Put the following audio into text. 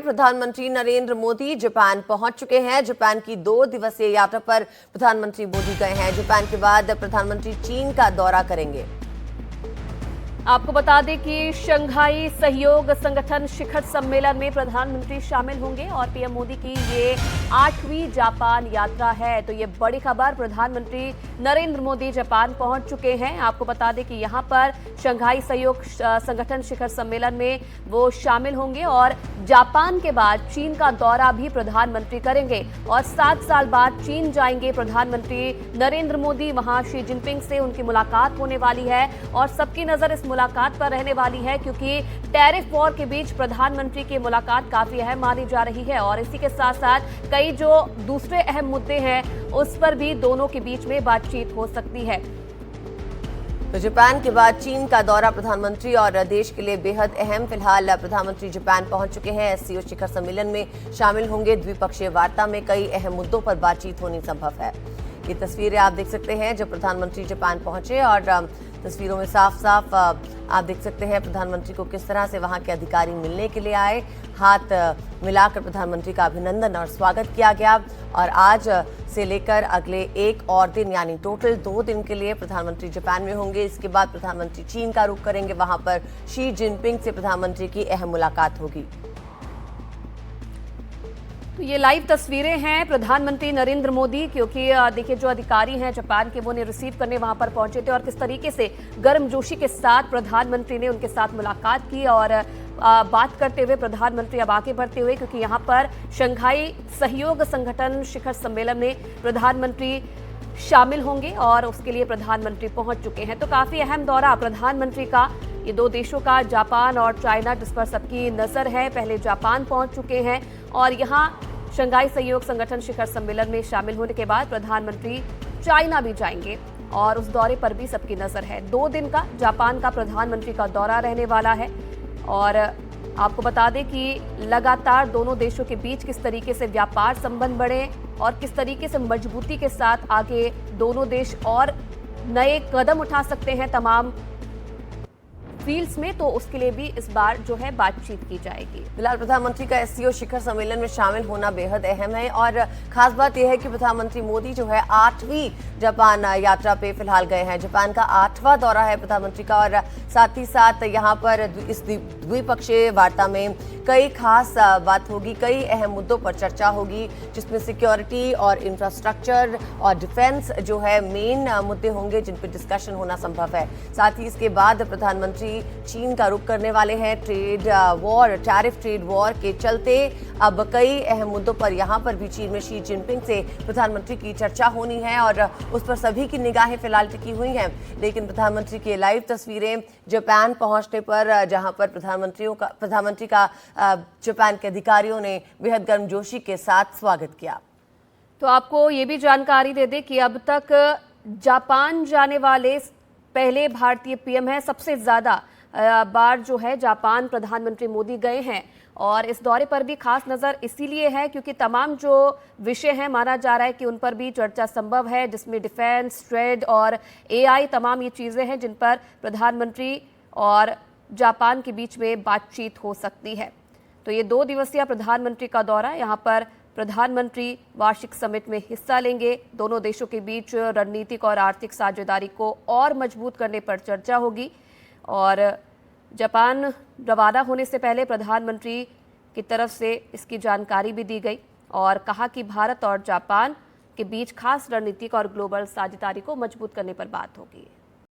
प्रधानमंत्री नरेंद्र मोदी जापान पहुंच चुके हैं। जापान की 2 दिवसीय यात्रा पर प्रधानमंत्री मोदी गए हैं। जापान के बाद प्रधानमंत्री चीन का दौरा करेंगे। आपको बता दें कि शंघाई सहयोग संगठन शिखर सम्मेलन में प्रधानमंत्री शामिल होंगे और पीएम मोदी की ये 8वीं जापान यात्रा है। तो ये बड़ी खबर, प्रधानमंत्री नरेंद्र मोदी जापान पहुंच चुके हैं। आपको बता दें कि यहां पर शंघाई सहयोग संगठन शिखर सम्मेलन में वो शामिल होंगे और जापान के बाद चीन का दौरा भी प्रधानमंत्री करेंगे और 7 साल बाद चीन जाएंगे प्रधानमंत्री नरेंद्र मोदी। वहां शी जिनपिंग से उनकी मुलाकात होने वाली है और सबकी नजर इस मुलाकात पर रहने वाली है क्योंकि टैरिफ वॉर के बीच प्रधानमंत्री की मुलाकात काफी अहम मानी जा रही है और इसी के साथ साथ कई जो दूसरे अहम मुद्दे हैं उस पर भी दोनों के बीच में बातचीत हो सकती है। तो जापान के बाद चीन का दौरा प्रधानमंत्री और देश के लिए बेहद अहम। फिलहाल प्रधानमंत्री जापान पहुंच चुके हैं। एससीओ शिखर सम्मेलन में शामिल होंगे। द्विपक्षीय वार्ता में कई अहम मुद्दों पर बातचीत होनी संभव है। ये तस्वीरें आप देख सकते हैं जब प्रधानमंत्री जापान पहुंचे और तस्वीरों में साफ साफ आप देख सकते हैं प्रधानमंत्री को किस तरह से वहां के अधिकारी मिलने के लिए आए। हाथ मिलाकर प्रधानमंत्री का अभिनंदन और स्वागत किया गया और आज से लेकर अगले एक और दिन यानी टोटल 2 दिन के लिए प्रधानमंत्री जापान में होंगे। इसके बाद प्रधानमंत्री चीन का रुख करेंगे। वहां पर शी जिनपिंग से प्रधानमंत्री की अहम मुलाकात होगी। तो ये लाइव तस्वीरें हैं प्रधानमंत्री नरेंद्र मोदी, क्योंकि देखिए जो अधिकारी हैं जापान के वो ने रिसीव करने वहां पर पहुंचे थे और किस तरीके से गर्मजोशी के साथ प्रधानमंत्री ने उनके साथ मुलाकात की और बात करते हुए प्रधानमंत्री अब आगे बढ़ते हुए, क्योंकि यहाँ पर शंघाई सहयोग संगठन शिखर सम्मेलन में प्रधानमंत्री शामिल होंगे और उसके लिए प्रधानमंत्री पहुंच चुके हैं। तो काफी अहम दौरा प्रधानमंत्री का, ये 2 देशों का, जापान और चाइना, जिस पर सबकी नजर है। पहले जापान पहुंच चुके हैं और यहाँ शंघाई सहयोग संगठन शिखर सम्मेलन में शामिल होने के बाद प्रधानमंत्री चाइना भी जाएंगे और उस दौरे पर भी सबकी नजर है। 2 दिन का जापान का प्रधानमंत्री का दौरा रहने वाला है और आपको बता दें कि लगातार दोनों देशों के बीच किस तरीके से व्यापार संबंध बढ़े और किस तरीके से मजबूती के साथ आगे दोनों देश और नए कदम उठा सकते हैं तमाम फील्ड्स में, तो उसके लिए भी इस बार जो है बातचीत की जाएगी। फिलहाल प्रधानमंत्री का एससीओ शिखर सम्मेलन में शामिल होना बेहद अहम है और खास बात यह है कि प्रधानमंत्री मोदी जो है 8वीं जापान यात्रा पे फिलहाल गए हैं। जापान का 8वां दौरा है प्रधानमंत्री का और साथ ही साथ यहाँ पर इस द्विपक्षीय वार्ता में कई खास बात होगी, कई अहम मुद्दों पर चर्चा होगी, जिसमें सिक्योरिटी और इंफ्रास्ट्रक्चर और डिफेंस जो है मेन मुद्दे होंगे जिन पर डिस्कशन होना संभव है। साथ ही इसके बाद प्रधानमंत्री चीन का रुख करने वाले हैं। टैरिफ ट्रेड वॉर के चलते अब कई अहम मुद्दों पर यहाँ पर भी चीन में शी जिनपिंग से प्रधानमंत्री की चर्चा होनी है और उस पर सभी की निगाहें फिलहाल टिकी हुई हैं। लेकिन प्रधानमंत्री की लाइव तस्वीरें जापान पहुंचने पर, जहां पर प्रधानमंत्री का जापान के अधिकारियों ने बेहद गर्मजोशी के साथ स्वागत किया। तो आपको ये भी जानकारी दे दें कि अब तक जापान जाने वाले पहले भारतीय पीएम है। सबसे ज्यादा बार जो है जापान प्रधानमंत्री मोदी गए हैं और इस दौरे पर भी खास नजर इसीलिए है क्योंकि तमाम जो विषय हैं माना जा रहा है कि उन पर भी चर्चा संभव है, जिसमें डिफेंस, ट्रेड और एआई, तमाम ये चीजें हैं जिन पर प्रधानमंत्री और जापान के बीच में बातचीत हो सकती है। तो ये 2 दिवसीय प्रधानमंत्री का दौरा, यहाँ पर प्रधानमंत्री वार्षिक समिट में हिस्सा लेंगे। दोनों देशों के बीच रणनीतिक और आर्थिक साझेदारी को और मजबूत करने पर चर्चा होगी और जापान रवाना होने से पहले प्रधानमंत्री की तरफ से इसकी जानकारी भी दी गई और कहा कि भारत और जापान के बीच खास रणनीतिक और ग्लोबल साझेदारी को मजबूत करने पर बात होगी।